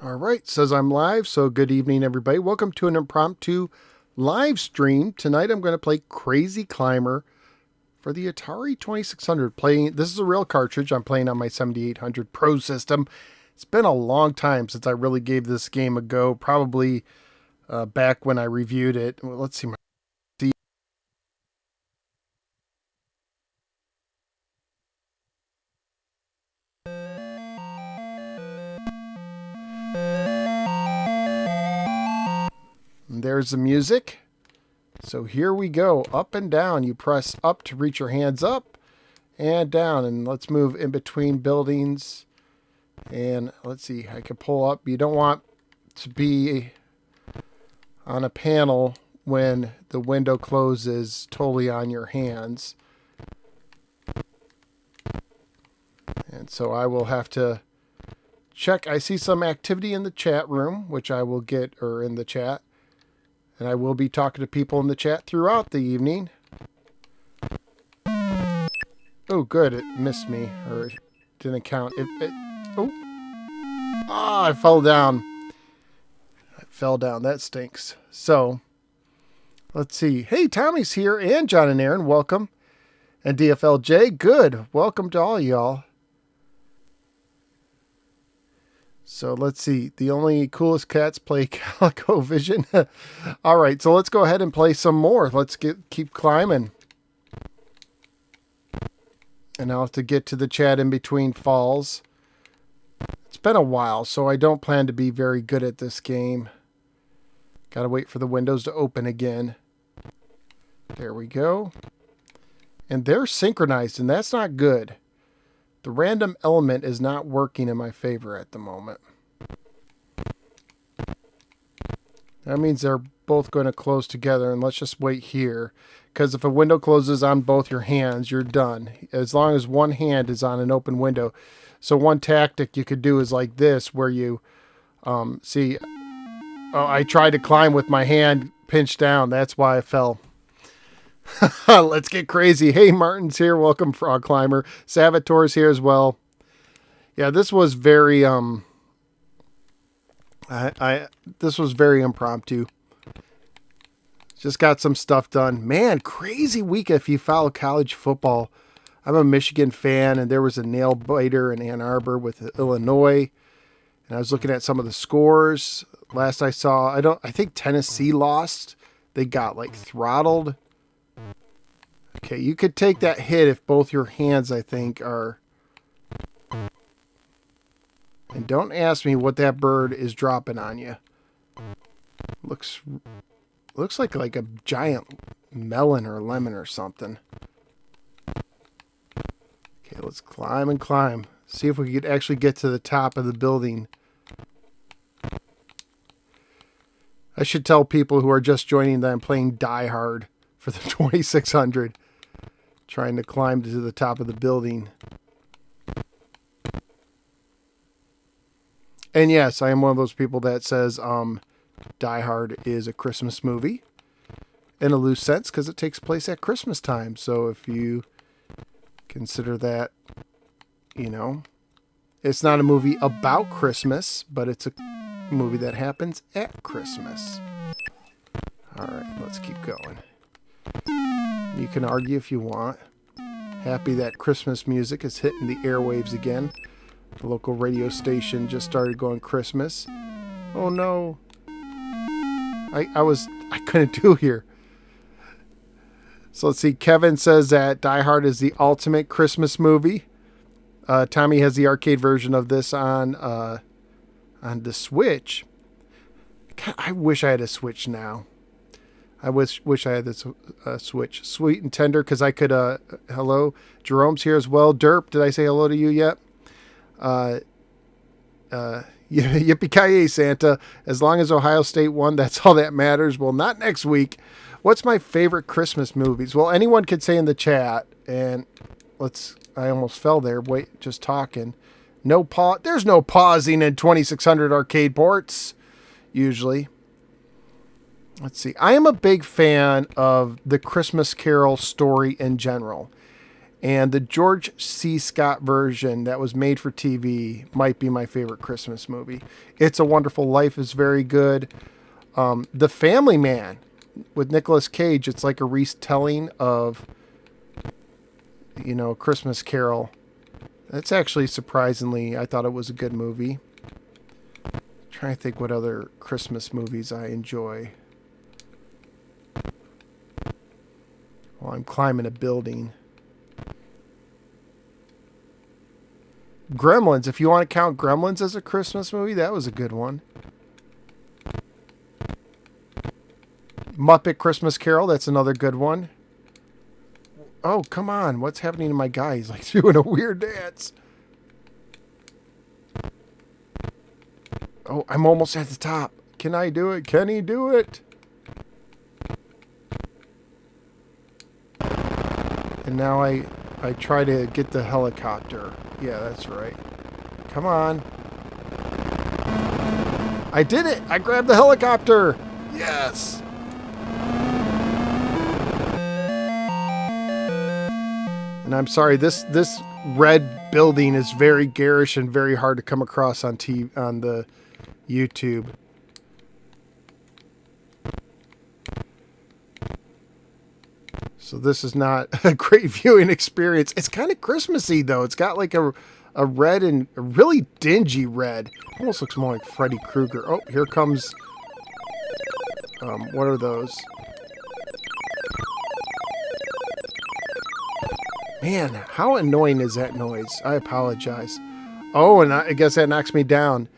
All right, says I'm live, so good evening, everybody. Welcome to an impromptu live stream. Tonight I'm going to play Crazy Climber for the Atari 2600. This is a real cartridge. I'm playing on my 7800 Pro system. It's been a long time since I really gave this game a go, probably back when I reviewed it. Well, let's see. There's the music. So here we go, up and down. You press up to reach your hands up and down. And let's move in between buildings. And let's see, I can pull up. You don't want to be on a panel when the window closes totally on your hands. And so I will have to check. I see some activity in the chat room, which I will get, or in the chat. And I will be talking to people in the chat throughout the evening. Oh, good. It missed me. Or it didn't count. I fell down. I fell down. That stinks. So, let's see. Hey, Tommy's here. And John and Aaron. Welcome. And DFLJ. Good. Welcome to all y'all. So let's see. The only coolest cats play CalicoVision. All right, so let's go ahead and play some more. Let's keep climbing. And I'll have to get to the chat in between falls. It's been a while, so I don't plan to be very good at this game. Gotta wait for the windows to open again. There we go. And they're synchronized, and that's not good. The random element is not working in my favor at the moment. That means they're both going to close together, and let's just wait here. Because if a window closes on both your hands, you're done. As long as one hand is on an open window. So one tactic you could do is like this, where you, I tried to climb with my hand pinched down. That's why I fell. Let's get crazy. Hey, Martin's here. Welcome, Frog Climber. Salvatore's here as well. Yeah, this was very this was very impromptu. Just got some stuff done. Man, crazy week if you follow college football. I'm a Michigan fan, and there was a nail biter in Ann Arbor with Illinois. And I was looking at some of the scores. Last I saw, I think Tennessee lost. They got like throttled. Okay, you could take that hit if both your hands, I think, are... And don't ask me what that bird is dropping on you. Looks like a giant melon or lemon or something. Okay, let's climb and climb. See if we could actually get to the top of the building. I should tell people who are just joining that I'm playing Die Hard for the 2600. Trying to climb to the top of the building. And yes, I am one of those people that says Die Hard is a Christmas movie. In a loose sense, because it takes place at Christmas time. So if you consider that, it's not a movie about Christmas, but it's a movie that happens at Christmas. All right, let's keep going. You can argue if you want. Happy that Christmas music is hitting the airwaves again. The local radio station just started going Christmas. Oh no. I couldn't do here. So let's see. Kevin says that Die Hard is the ultimate Christmas movie. Tommy has the arcade version of this on the Switch. God, I wish I had a Switch now. I wish I had this Switch. Sweet and tender, because I could... hello. Jerome's here as well. Derp, did I say hello to you yet? Yippee-ki-yay, Santa. As long as Ohio State won, that's all that matters. Well, not next week. What's my favorite Christmas movies? Well, anyone could say in the chat. And I almost fell there. Wait, just talking. There's no pausing in 2600 arcade ports, usually. Let's see. I am a big fan of the Christmas Carol story in general. And the George C. Scott version that was made for TV might be my favorite Christmas movie. It's a Wonderful Life is very good. The Family Man with Nicolas Cage, it's like a retelling of, Christmas Carol. That's actually surprisingly, I thought it was a good movie. I'm trying to think what other Christmas movies I enjoy. Well, I'm climbing a building. Gremlins, if you want to count Gremlins as a Christmas movie, that was a good one. Muppet Christmas Carol, that's another good one. Oh, come on. What's happening to my guy? He's like doing a weird dance. Oh, I'm almost at the top. Can I do it? Can he do it? And now I try to get the helicopter. Yeah, that's right. Come on. I did it. I grabbed the helicopter. Yes. And I'm sorry, this red building is very garish and very hard to come across on the YouTube. So this is not a great viewing experience. It's kind of Christmassy though. It's got like a red and a really dingy red. Almost looks more like Freddy Krueger. Oh, here comes. What are those? Man, how annoying is that noise? I apologize. Oh, and I guess that knocks me down.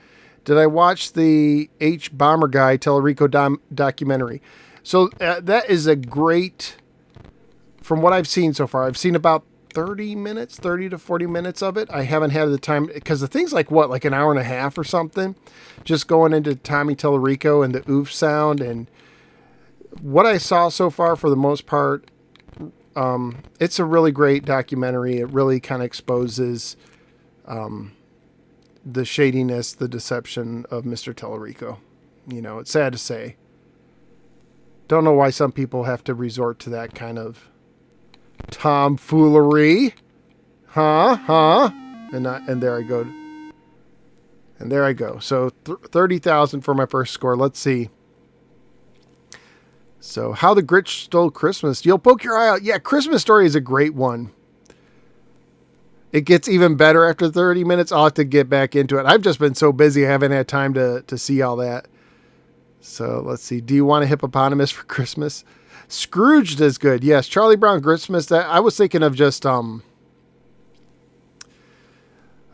Did I watch the H. Bomber Guy Tellerico documentary? So that is a great, from what I've seen so far, I've seen about 30 to 40 minutes of it. I haven't had the time, because the thing's like an hour and a half or something, just going into Tommy Tellerico and the oof sound. And what I saw so far, for the most part, it's a really great documentary. It really kind of exposes the shadiness, the deception of Mr. Tellerico. It's sad to say. Don't know why some people have to resort to that kind of tomfoolery. Huh? And there I go. And there I go. So 30,000 for my first score. Let's see. So, How the Grinch Stole Christmas. You'll poke your eye out. Yeah, Christmas Story is a great one. It gets even better after 30 minutes. I'll have to get back into it. I've just been so busy, I haven't had time to see all that. So, let's see. Do you want a hippopotamus for Christmas? Scrooged is good. Yes, Charlie Brown Christmas. That I was thinking of just not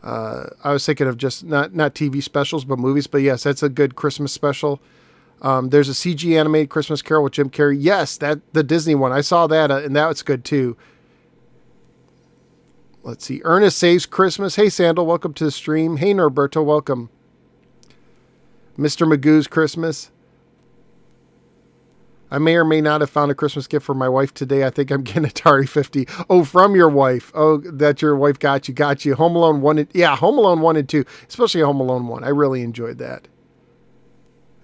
TV specials, but movies. But yes, that's a good Christmas special. There's a CG animated Christmas Carol with Jim Carrey. Yes, the Disney one. I saw that, and that's good too. Let's see. Ernest Saves Christmas. Hey, Sandal, welcome to the stream. Hey, Norberto, welcome. Mr. Magoo's Christmas. I may or may not have found a Christmas gift for my wife today. I think I'm getting Atari 50. Oh, from your wife. Oh, that your wife got you. Got you. Home Alone 1 and... Yeah, Home Alone 1 and 2. Especially Home Alone 1. I really enjoyed that.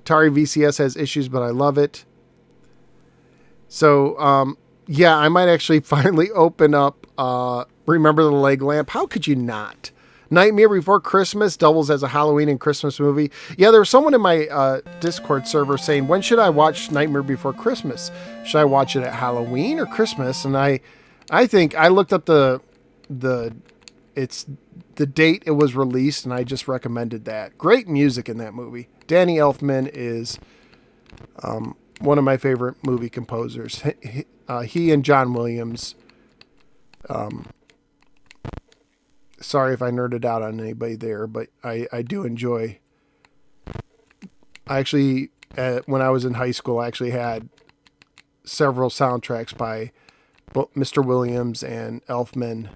Atari VCS has issues, but I love it. So, yeah, I might actually finally open up Remember the Leg Lamp. How could you not? Nightmare Before Christmas doubles as a Halloween and Christmas movie. Yeah, there was someone in my Discord server saying, when should I watch Nightmare Before Christmas? Should I watch it at Halloween or Christmas? And I think I looked up the date it was released, and I just recommended that. Great music in that movie. Danny Elfman is one of my favorite movie composers. He and John Williams. Sorry if I nerded out on anybody there, but I do enjoy. I actually, when I was in high school, I actually had several soundtracks by Mr. Williams and Elfman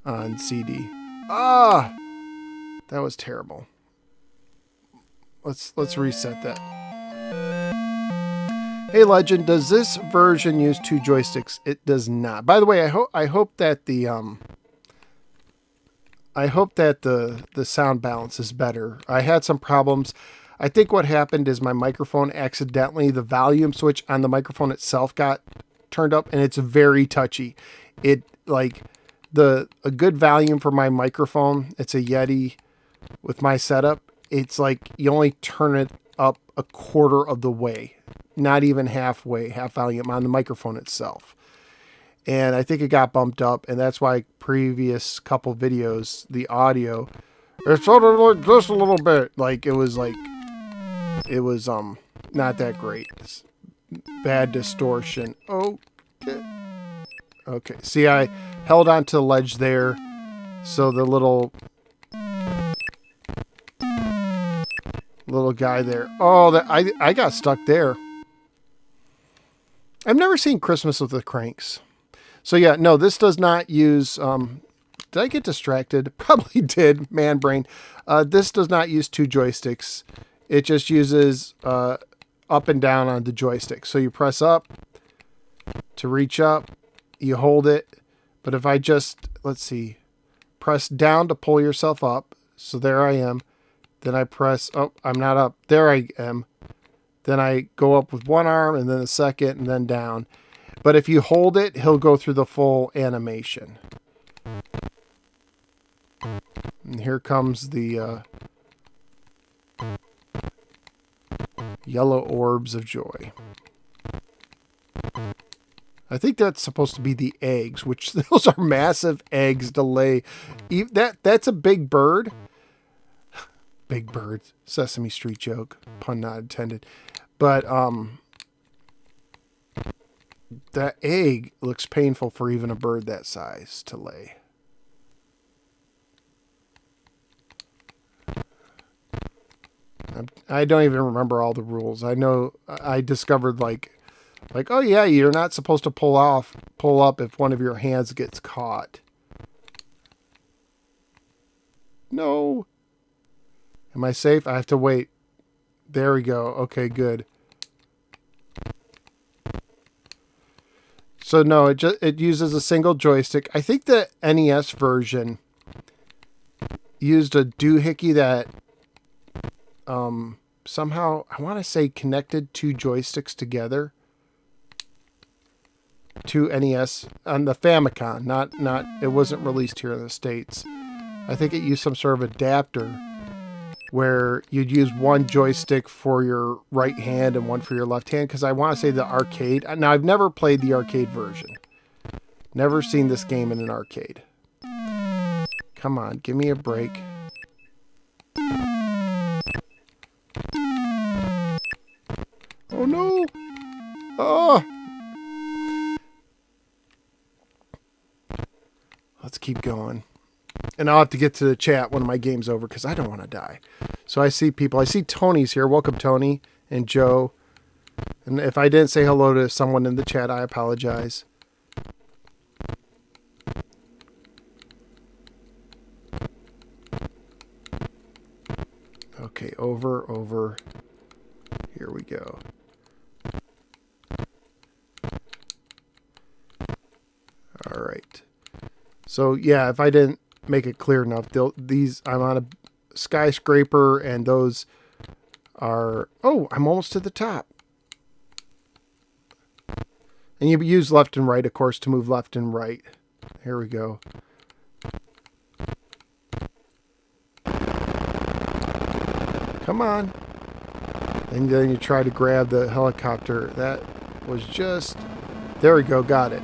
on CD. That was terrible. Let's reset that. Hey, Legend, does this version use 2 joysticks? It does not. By the way, I hope that the sound balance is better. I had some problems. I think what happened is my microphone accidentally, the volume switch on the microphone itself got turned up, and it's very touchy. like a good volume for my microphone. It's a Yeti with my setup. It's like you only turn it up a quarter of the way, not even half volume on the microphone itself. And I think it got bumped up, and that's why previous couple videos, the audio, it sounded like this a little bit. Like it was not that great. It's bad distortion. Okay. See, I held onto the ledge there, so the little guy there. Oh, that I got stuck there. I've never seen Christmas with the Cranks. So yeah, no, this does not use. Did I get distracted? Probably did. Man brain. This does not use two joysticks. It just uses up and down on the joystick. So you press up to reach up. You hold it. But if I just, let's see, press down to pull yourself up. So there I am. Then I press, I'm not up. There I am. Then I go up with one arm and then a second and then down. But if you hold it, he'll go through the full animation. And here comes the yellow orbs of joy. I think that's supposed to be the eggs, which those are massive eggs to lay. That's a big bird. Big bird. Sesame Street joke. Pun not intended. But that egg looks painful for even a bird that size to lay. I don't even remember all the rules. I know I discovered like, oh yeah, you're not supposed to pull up if one of your hands gets caught. No. Am I safe? I have to wait. There we go. Okay, good. So no, it uses a single joystick. I think the NES version used a doohickey that somehow, I want to say, connected two joysticks together. To NES on the Famicom, not it wasn't released here in the States. I think it used some sort of adapter where you'd use one joystick for your right hand and one for your left hand, because I want to say the arcade. Now, I've never played the arcade version. Never seen this game in an arcade. Come on, give me a break. Oh no! Oh! Let's keep going. And I'll have to get to the chat when my game's over because I don't want to die. So I see people. I see Tony's here. Welcome, Tony and Joe. And if I didn't say hello to someone in the chat, I apologize. Okay, over. Here we go. All right. So yeah, if I didn't make it clear enough, I'm on a skyscraper, and those are. Oh, I'm almost to the top. And you use left and right, of course, to move left and right. Here we go. Come on. And then you try to grab the helicopter. That was just. There we go. Got it.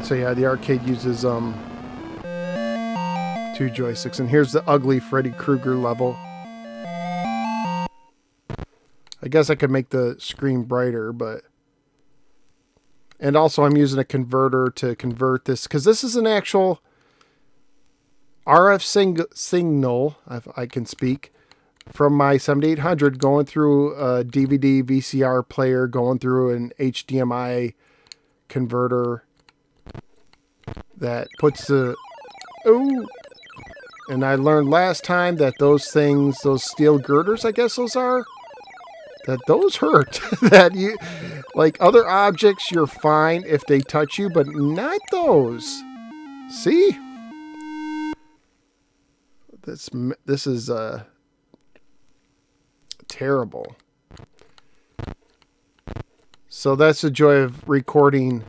So yeah, the arcade uses two joysticks. And here's the ugly Freddy Krueger level. I guess I could make the screen brighter, but... And also I'm using a converter to convert this, because this is an actual RF signal, if I can speak, from my 7800 going through a DVD VCR player, going through an HDMI converter that puts the... Oh! And I learned last time that those things, those steel girders, I guess those are, that those hurt. That you, like other objects, you're fine if they touch you, but not those. See? This is terrible. So that's the joy of recording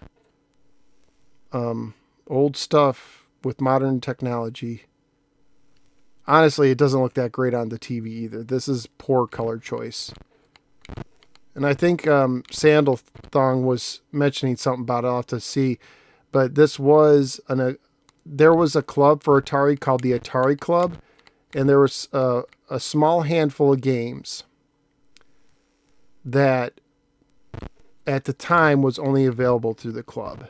Old stuff with modern technology. Honestly, it doesn't look that great on the TV either. This is poor color choice. And I think Sandal Thong was mentioning something about it. I'll have to see. But this was there was a club for Atari called the Atari Club. And there was a small handful of games that at the time was only available through the club.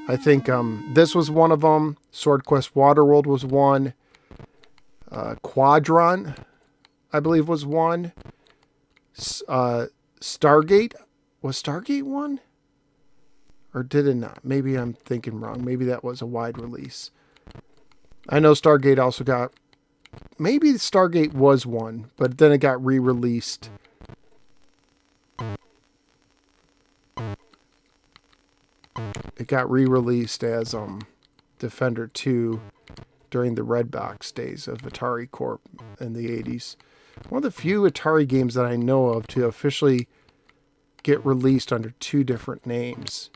I think this was one of them. Sword Quest Waterworld was one. Quadron, I believe, was one. Stargate. Was Stargate one? Or did it not? Maybe I'm thinking wrong. Maybe that was a wide release. I know Stargate also got... Maybe Stargate was one, but then it got re-released. It got re-released as Defender 2 during the Red Box days of Atari Corp in the 80s. One of the few Atari games that I know of to officially get released under two different names.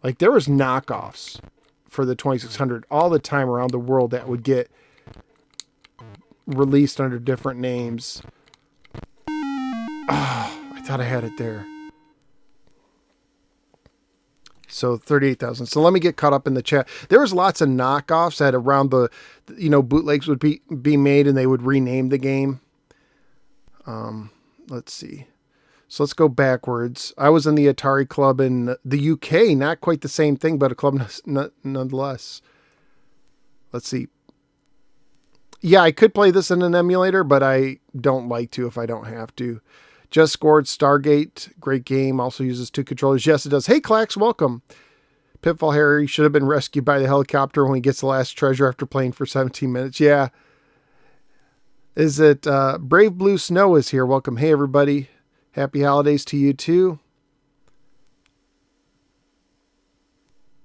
Like, there was knockoffs for the 2600 all the time around the world that would get released under different names. I thought I had it there. So 38,000. So let me get caught up in the chat. There was lots of knockoffs that around the, bootlegs would be made and they would rename the game. Let's see. So let's go backwards. I was in the Atari Club in the UK. Not quite the same thing, but a club nonetheless. Let's see. Yeah, I could play this in an emulator, but I don't like to if I don't have to. Just scored Stargate. Great game. Also uses two controllers. Yes, it does. Hey, Clax, welcome. Pitfall Harry should have been rescued by the helicopter when he gets the last treasure after playing for 17 minutes. Yeah. Is it Brave Blue Snow is here. Welcome. Hey, everybody. Happy holidays to you, too.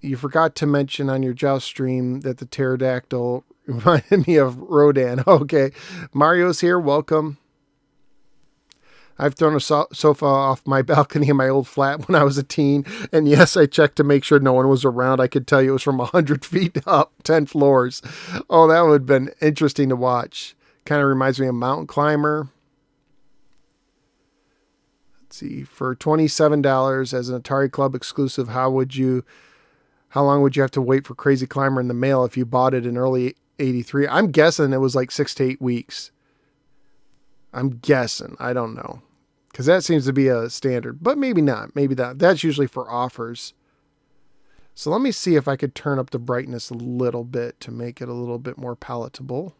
You forgot to mention on your Joust stream that the pterodactyl reminded me of Rodan. Okay. Mario's here. Welcome. I've thrown a sofa off my balcony in my old flat when I was a teen. And yes, I checked to make sure no one was around. I could tell you it was from 100 feet up, 10 floors. Oh, that would have been interesting to watch. Kind of reminds me of Mountain Climber. Let's see. For $27 as an Atari Club exclusive, how long would you have to wait for Crazy Climber in the mail if you bought it in early 83? I'm guessing it was like 6 to 8 weeks. I'm guessing. I don't know. Because that seems to be a standard. But maybe not. Maybe that. That's usually for offers. So let me see if I could turn up the brightness a little bit to make it a little bit more palatable.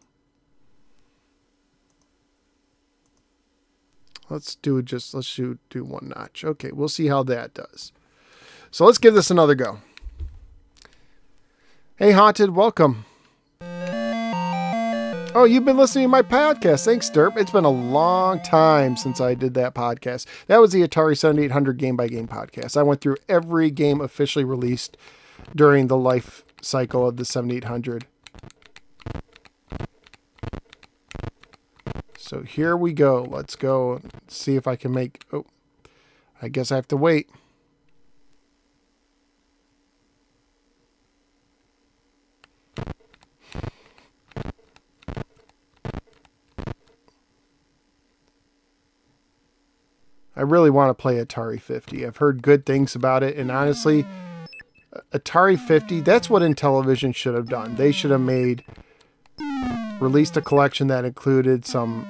Let's do one notch. Okay, we'll see how that does. So let's give this another go. Hey, Haunted, welcome. Oh, you've been listening to my podcast. Thanks, Derp. It's been a long time since I did that podcast. That was the Atari 7800 Game by Game podcast. I went through every game officially released during the life cycle of the 7800. So here we go. Let's go see if I can make... Oh, I guess I have to wait. I really want to play Atari 50. I've heard good things about it, and honestly, Atari 50, that's what Intellivision should have done. They should have released a collection that included some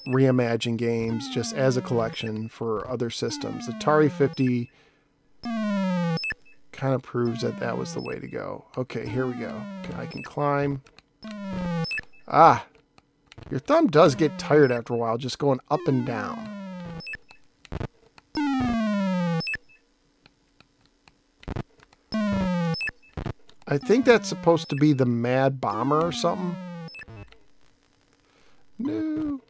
reimagined games just as a collection for other systems. Atari 50 kind of proves that was the way to go. Okay, here we go. I can climb. Ah, your thumb does get tired after a while just going up and down. I think that's supposed to be the Mad Bomber or something. No.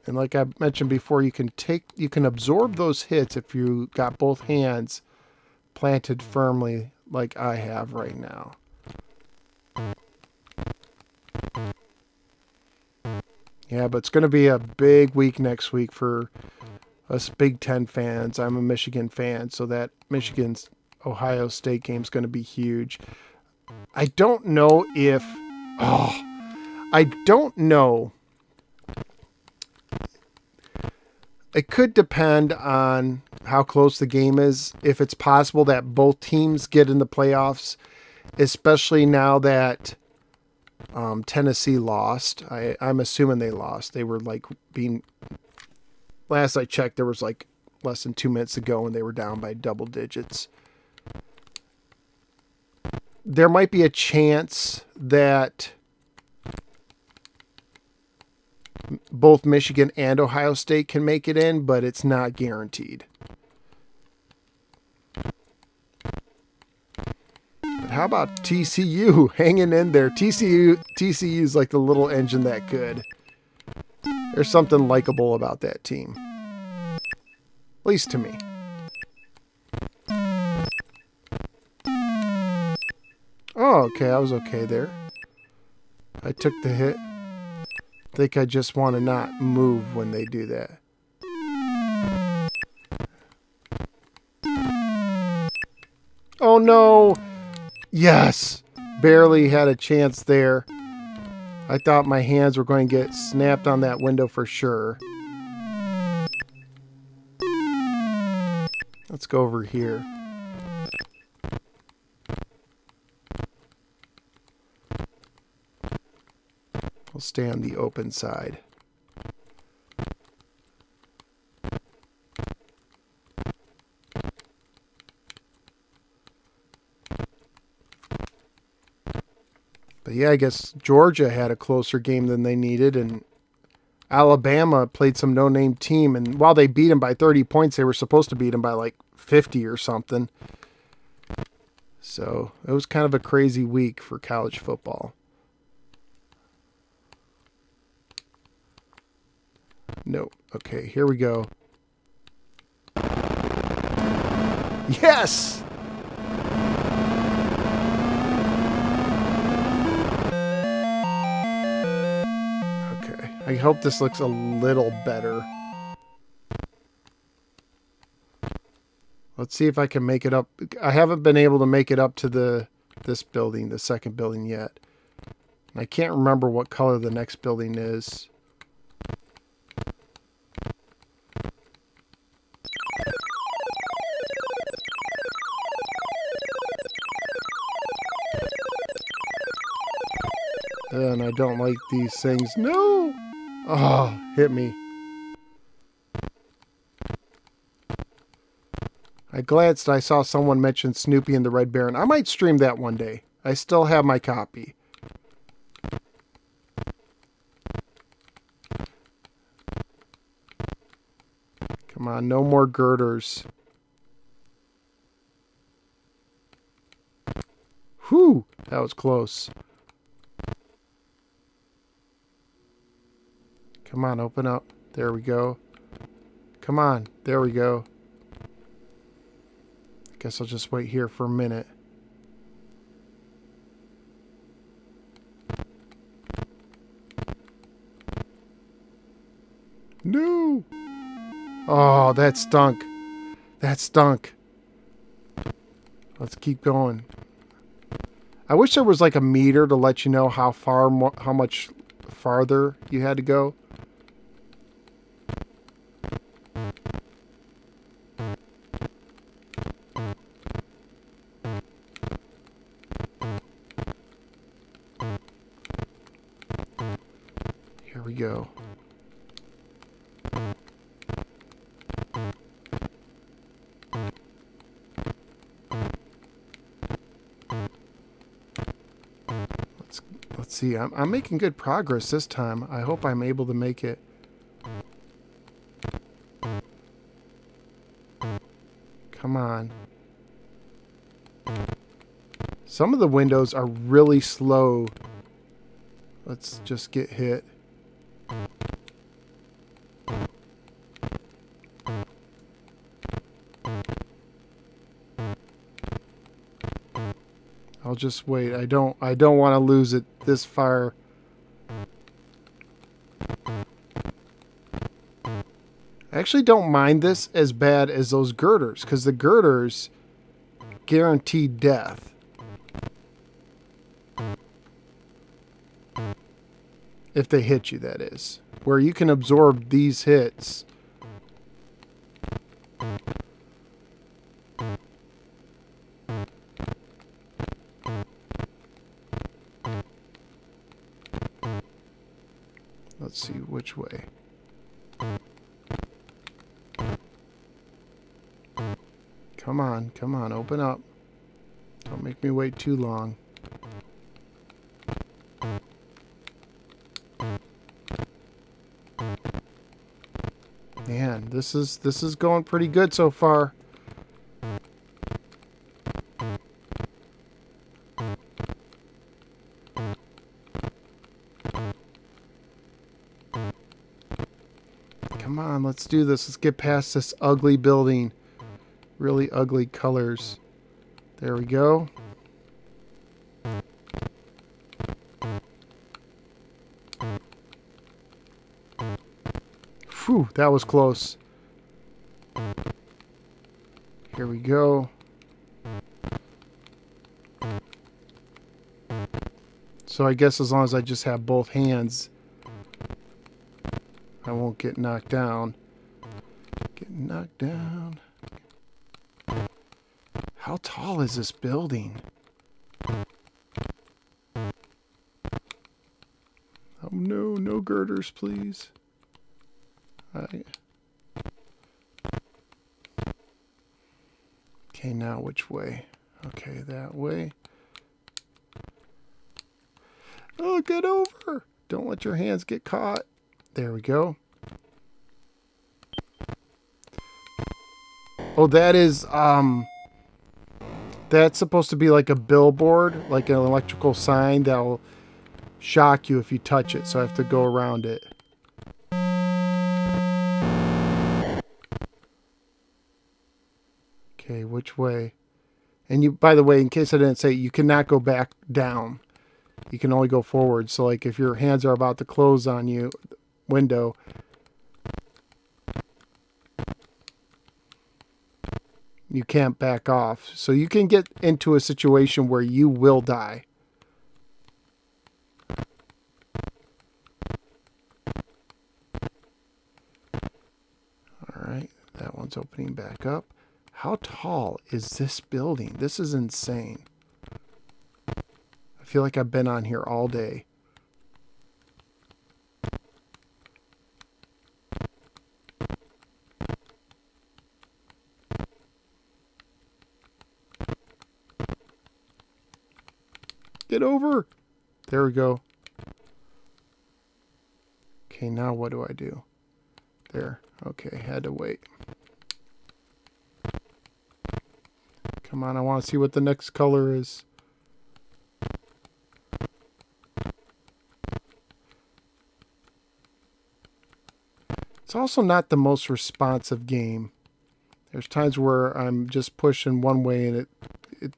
And like I mentioned before, you can absorb those hits if you got both hands planted firmly like I have right now. Yeah, but it's going to be a big week next week for us Big Ten fans. I'm a Michigan fan, so that Michigan's Ohio State game is going to be huge. I don't know if... Oh, I don't know. It could depend on how close the game is. If it's possible that both teams get in the playoffs, especially now that Tennessee lost. I'm assuming they lost. They were like being... Last I checked, there was like less than 2 minutes to go and they were down by double digits. There might be a chance that both Michigan and Ohio State can make it in, but it's not guaranteed. But how about TCU hanging in there? TCU is like the little engine that could. There's something likable about that team. At least to me. Oh, okay. I was okay there. I took the hit. I think I just want to not move when they do that. Oh, no. Yes. Barely had a chance there. I thought my hands were going to get snapped on that window for sure. Let's go over here. We'll stay on the open side. But yeah, I guess Georgia had a closer game than they needed, and Alabama played some no-name team, and while they beat them by 30 points, they were supposed to beat them by like 50 or something. So it was kind of a crazy week for college football. Nope. Okay, here we go. Yes! Okay, I hope this looks a little better. Let's see if I can make it up. I haven't been able to make it up to this building, the second building yet. I can't remember what color the next building is. And I don't like these things. No! Oh, hit me. I glanced. I saw someone mention Snoopy and the Red Baron. I might stream that one day. I still have my copy. Come on, no more girders. Whew, that was close. Come on, open up. There we go. Come on, there we go. Guess I'll just wait here for a minute. No! Oh, that stunk. That stunk. Let's keep going. I wish there was like a meter to let you know how much farther you had to go. Here we go. Let's see. I'm making good progress this time. I hope I'm able to make it. Come on. Some of the windows are really slow. Let's just get hit. I'll just wait. I don't want to lose it this far. I actually don't mind this as bad as those girders, because the girders guarantee death. If they hit you, that is. Where you can absorb these hits. Let's see which way. Come on, come on, open up. Don't make me wait too long. Man, this is going pretty good so far. Come on, let's do this. Let's get past this ugly building. Really ugly colors. There we go. Phew, that was close. Here we go. So I guess as long as I just have both hands, I won't get knocked down. Get knocked down. How tall is this building? Oh no, no girders, please. Okay, now which way? Okay, that way. Oh, get over! Don't let your hands get caught. There we go. Oh, that is, that's supposed to be like a billboard, like an electrical sign that'll shock you if you touch it, so I have to go around it. Okay, which way? And you, by the way, in case I didn't say, you cannot go back down. You can only go forward. So like if your hands are about to close on you, window, you can't back off. So you can get into a situation where you will die. All right, that one's opening back up. How tall is this building? This is insane. I feel like I've been on here all day. Get over. There we go. Okay, now what do I do? There. Okay, had to wait. Come on, I want to see what the next color is. It's also not the most responsive game. There's times where I'm just pushing one way and it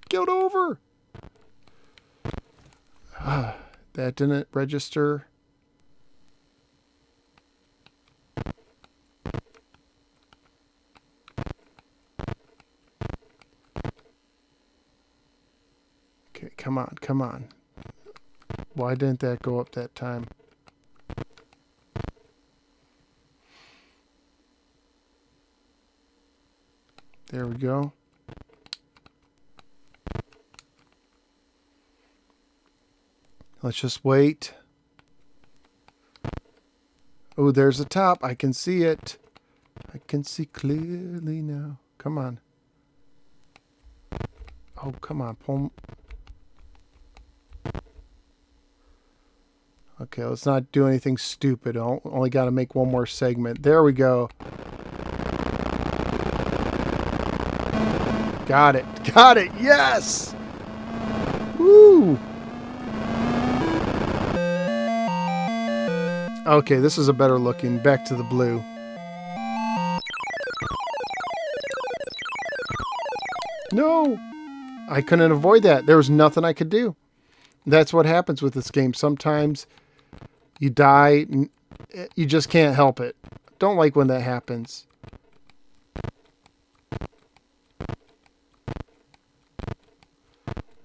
get over. That didn't register. Okay, come on, come on. Why didn't that go up that time? There we go. Let's just wait. Oh, there's the top. I can see it. I can see clearly now. Come on. Oh, come on. Pull. Okay, let's not do anything stupid. Only got to make one more segment. There we go. Got it. Got it. Yes! Woo! Okay, this is a better looking. Back to the blue. No! I couldn't avoid that. There was nothing I could do. That's what happens with this game. Sometimes you die You just can't help it. Don't like when that happens.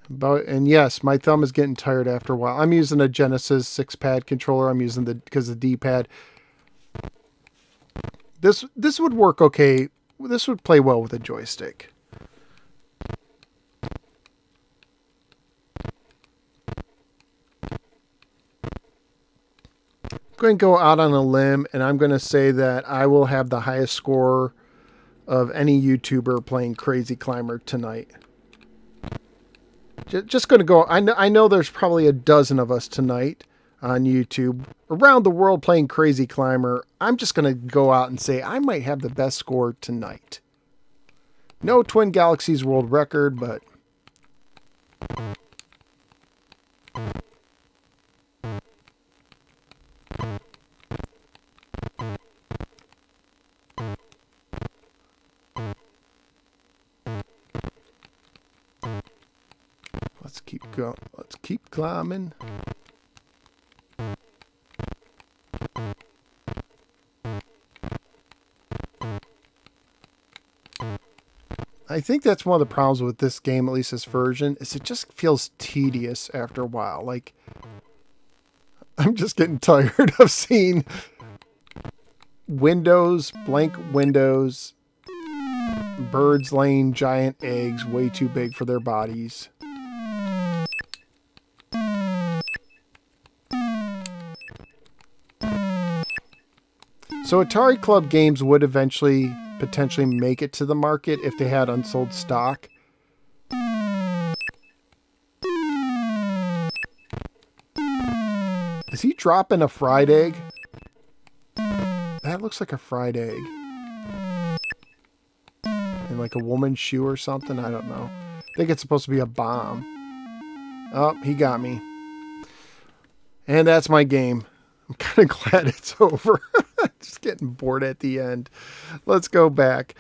And yes, my thumb is getting tired after a while. I'm using a Genesis 6-pad controller. I'm using because the D-pad. This would work okay. This would play well with a joystick. I'm going to go out on a limb, and I'm going to say that I will have the highest score of any YouTuber playing Crazy Climber tonight. Just going to go. I know there's probably a dozen of us tonight on YouTube around the world playing Crazy Climber. I'm just going to go out and say I might have the best score tonight. No Twin Galaxies world record, but let's keep going. Let's keep climbing. I think that's one of the problems with this game, at least this version, is it just feels tedious after a while. Like, I'm just getting tired of seeing windows, blank windows, birds laying giant eggs way too big for their bodies. So Atari Club games would eventually potentially make it to the market if they had unsold stock. Is he dropping a fried egg? That looks like a fried egg. In like a woman's shoe or something? I don't know. I think it's supposed to be a bomb. Oh, he got me. And that's my game. I'm kind of glad it's over. Just getting bored at the end. Let's go back.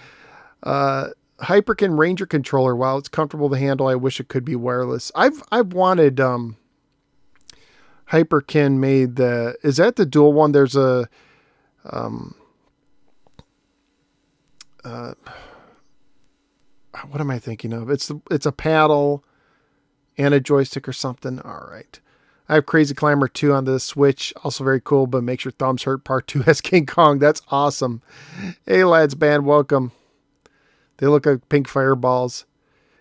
Hyperkin Ranger controller. While it's comfortable to handle, I wish it could be wireless. I've wanted Hyperkin made the. Is that the dual one? There's a what am I thinking of? It's a paddle and a joystick or something. All right. I have Crazy Climber 2 on the Switch. Also very cool, but makes your thumbs hurt. Part 2 has King Kong. That's awesome. Hey, lads band, welcome. They look like pink fireballs.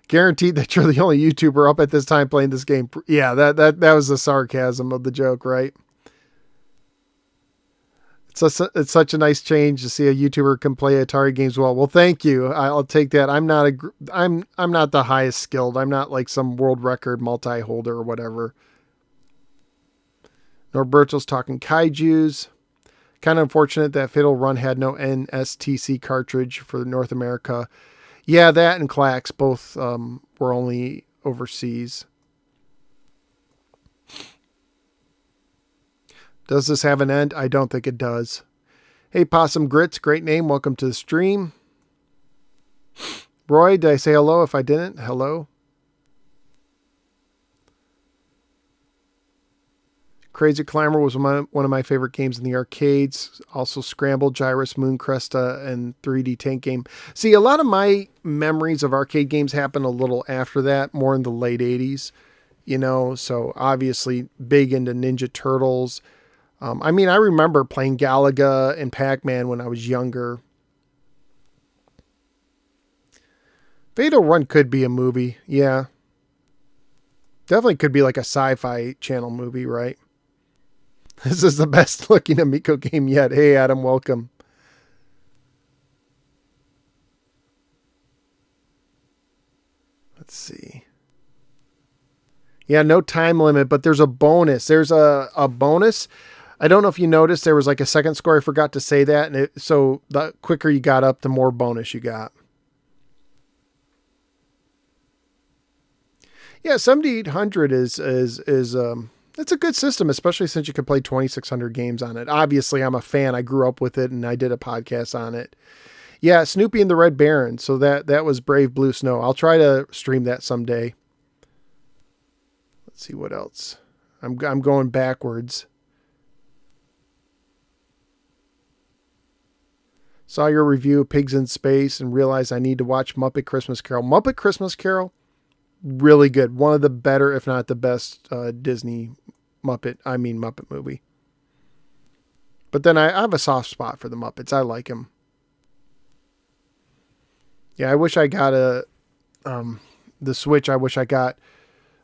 Guaranteed that you're the only YouTuber up at this time playing this game. Yeah, that was the sarcasm of the joke, right? It's such a nice change to see a YouTuber can play Atari games well. Well, thank you. I'll take that. I'm not the highest skilled. I'm not like some world record multi-holder or whatever. Norberto's talking kaijus. Kind of unfortunate that Fatal Run had no NSTC cartridge for North America. Yeah, that and Clax both were only overseas. Does this have an end? I don't think it does. Hey, Possum Grits, great name. Welcome to the stream. Roy, did I say hello? If I didn't, hello. Crazy Climber was one of my favorite games in the arcades. Also Scramble, Gyrus, Mooncresta, and 3D Tank Game. See, a lot of my memories of arcade games happen a little after that, more in the late 80s. You know, so obviously big into Ninja Turtles. I remember playing Galaga and Pac-Man when I was younger. Fatal Run could be a movie, yeah. Definitely could be like a sci-fi channel movie, right? This is the best looking Amico game yet. Hey, Adam, welcome. Let's see. Yeah, no time limit, but there's a bonus. There's a bonus. I don't know if you noticed, there was like a second score. I forgot to say that. And so the quicker you got up, the more bonus you got. Yeah, 7800 is it's a good system, especially since you can play 2,600 games on it. Obviously, I'm a fan. I grew up with it, and I did a podcast on it. Yeah, Snoopy and the Red Baron. So that was Brave Blue Snow. I'll try to stream that someday. Let's see what else. I'm going backwards. Saw your review of Pigs in Space and realized I need to watch Muppet Christmas Carol. Muppet Christmas Carol, really good. One of the better, if not the best, Disney Muppet movie. But then I have a soft spot for the Muppets. I like them. Yeah, I wish I got the Switch. I wish I got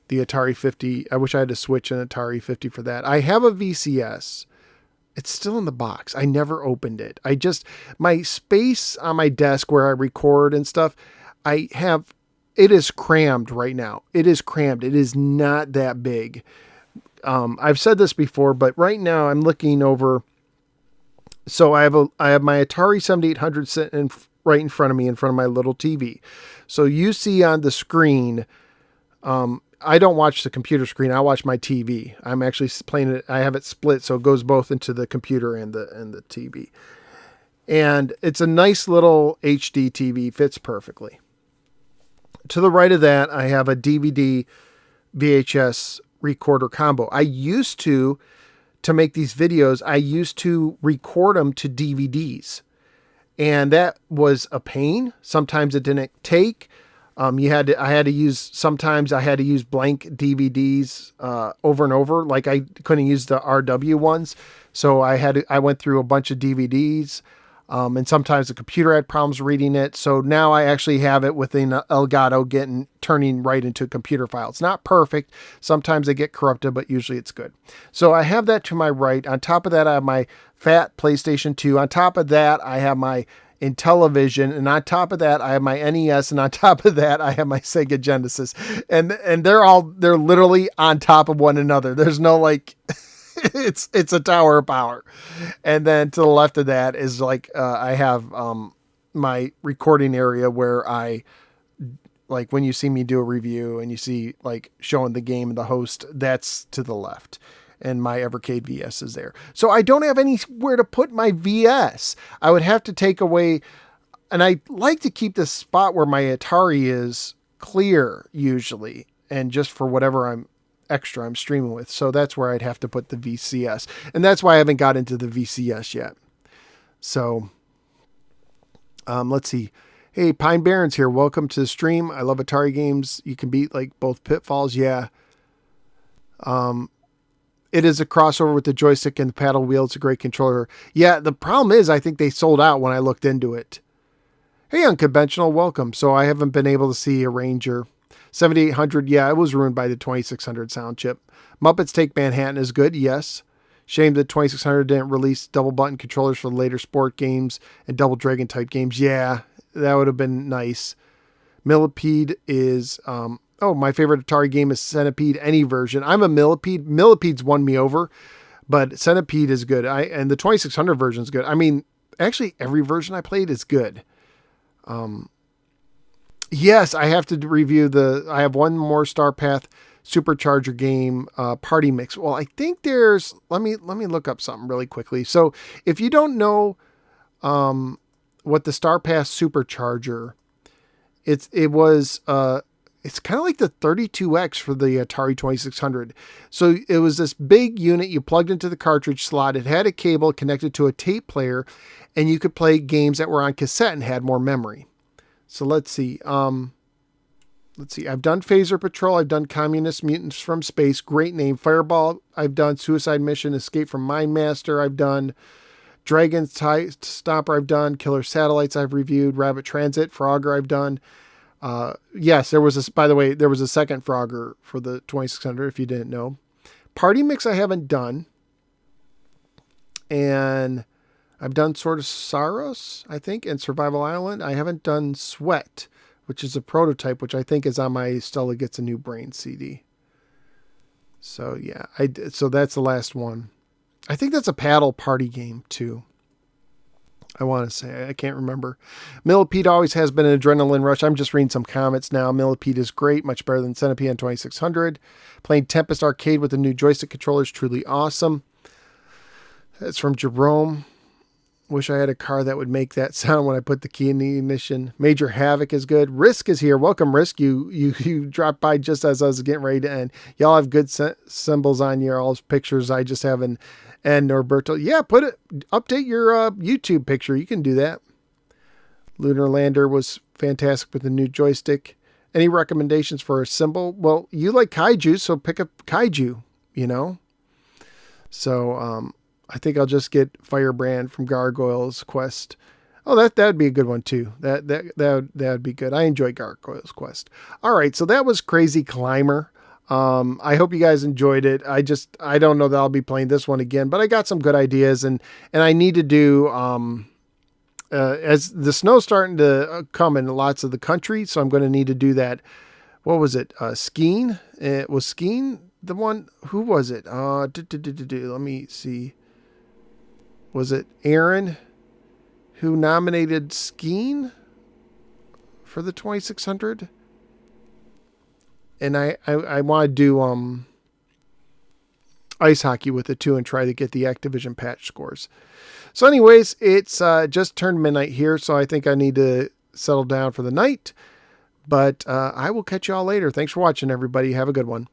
the Atari 50. I wish I had to switch an Atari 50 for that. I have a VCS. It's still in the box. I never opened it. My space on my desk where I record and stuff, it is crammed right now. It is crammed. It is not that big. I've said this before, but right now I'm looking over. So I have my Atari 7800 sitting right in front of me, in front of my little TV. So you see on the screen, I don't watch the computer screen. I watch my TV. I'm actually playing it. I have it split, so it goes both into the computer and the TV. And it's a nice little HD TV, fits perfectly. To the right of that, I have a DVD VHS recorder combo. I used to make these videos, I used to record them to DVDs. And that was a pain. Sometimes it didn't take. Sometimes I had to use blank DVDs over and over. Like I couldn't use the RW ones. So I went through a bunch of DVDs. And sometimes the computer had problems reading it. So now I actually have it within Elgato turning right into a computer file. It's not perfect. Sometimes they get corrupted, but usually it's good. So I have that to my right. On top of that, I have my fat PlayStation 2. On top of that, I have my Intellivision. And on top of that, I have my NES. And on top of that, I have my Sega Genesis. And they're literally on top of one another. There's no like... it's a tower of power. And then to the left of that is like I have my recording area where I, like, when you see me do a review and you see like showing the game and the host, that's to the left, and my Evercade VS is there. So I don't have anywhere to put my VS. I would have to take away, and I like to keep the spot where my Atari is clear usually, and just for whatever I'm streaming with. So that's where I'd have to put the VCS. And that's why I haven't got into the VCS yet. So let's see. Hey, Pine Barons here. Welcome to the stream. I love Atari games. You can beat like both Pitfalls. Yeah. It is a crossover with the joystick and the paddle wheel. It's a great controller. Yeah. The problem is I think they sold out when I looked into it. Hey, Unconventional. Welcome. So I haven't been able to see a Ranger. 7800, yeah, it was ruined by the 2600 sound chip. Muppets Take Manhattan is good, yes. Shame that 2600 didn't release double button controllers for later sport games and Double Dragon type games. Yeah, that would have been nice. Millipede is, my favorite Atari game is Centipede, any version. I'm a Millipede. Millipede's won me over, but Centipede is good. And the 2600 version is good. I mean, actually every version I played is good. Yes, I have to review I have one more Star Path Supercharger game, Party Mix. Well, I think let me look up something really quickly. So if you don't know, what the Star Path Supercharger, it's kind of like the 32X for the Atari 2600. So it was this big unit you plugged into the cartridge slot. It had a cable connected to a tape player, and you could play games that were on cassette and had more memory. So let's see. I've done Phaser Patrol. I've done Communist Mutants from Space. Great name. Fireball. I've done Suicide Mission. Escape from Mine Master. I've done Dragon Stomper. I've done Killer Satellites. I've reviewed Rabbit Transit. Frogger. I've done. Yes, there was a second Frogger for the 2600. If you didn't know. Party Mix I haven't done. And I've done Sword of Saros, I think, and Survival Island. I haven't done Sweat, which is a prototype, which I think is on my Stella Gets a New Brain CD. So yeah, so that's the last one. I think that's a paddle party game too. I want to say, I can't remember. Millipede always has been an adrenaline rush. I'm just reading some comments now. Millipede is great, much better than Centipede on 2600. Playing Tempest Arcade with the new joystick controller is truly awesome. That's from Jerome. Wish I had a car that would make that sound when I put the key in the ignition. Major Havoc is good. Risk is here. Welcome, Risk. You dropped by just as I was getting ready to end. Y'all have good symbols on your all's pictures. I just have and Norberto. Yeah, update your YouTube picture. You can do that. Lunar Lander was fantastic with the new joystick. Any recommendations for a symbol? Well, you like kaiju, so pick up kaiju, you know? So I think I'll just get Firebrand from Gargoyle's Quest. Oh, that'd be a good one too. That'd be good. I enjoy Gargoyle's Quest. All right, so that was Crazy Climber. I hope you guys enjoyed it. I don't know that I'll be playing this one again, but I got some good ideas, and I need to do as the snow's starting to come in lots of the country, so I'm going to need to do that. What was it? Skiing? It was skiing the one. Who was it? Let me see. Was it Aaron who nominated skiing for the 2600? And I want to do ice hockey with it too and try to get the Activision patch scores. So anyways, it's just turned midnight here, so I think I need to settle down for the night. But I will catch you all later. Thanks for watching, everybody. Have a good one.